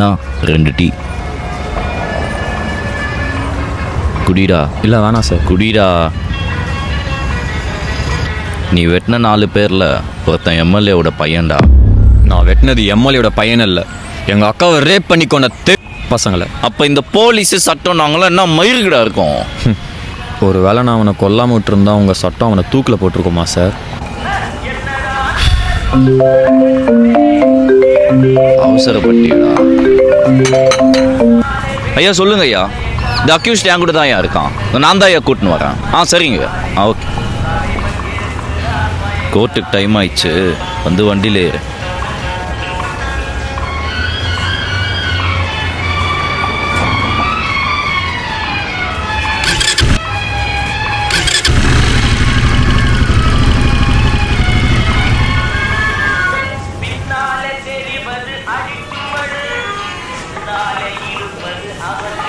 நான் 2 டீ குடிடா. இல்லை வேணாம் சார். குடிடா. நீ வெட்டின 4 பேரில் ஒருத்தன் எம்எல்ஏவோட பையன்டா. நான் வெட்டினது எம்எல்ஏயோட பையன் இல்லை, எங்கள் அக்காவை ரேப் பண்ணி கொண்ட பசங்களை. அப்போ இந்த போலீஸு சட்டம் நாங்களாம் என்ன மயிருக்கிடா இருக்கோம்? ஒரு வேளை நான் அவனை கொல்லாமல் விட்டுருந்தா உங்கள் சட்டம் அவனை தூக்கில் போட்டிருக்கோமா சார்? அவசரப்பட்டியடா. ஐயா சொல்லுங்க ஐயா. இந்த அக்யூஸ்ட் என் கூட தான் ஐயா இருக்கான். நான் தான் ஐயா கூட்டின்னு வரேன். சரிங்க. ஓகே. கோர்ட்டுக்கு டைம் ஆயிடுச்சு, வந்து வண்டியிலே. தெரிவது அடிப்படு நாளை இருப்பது அவர்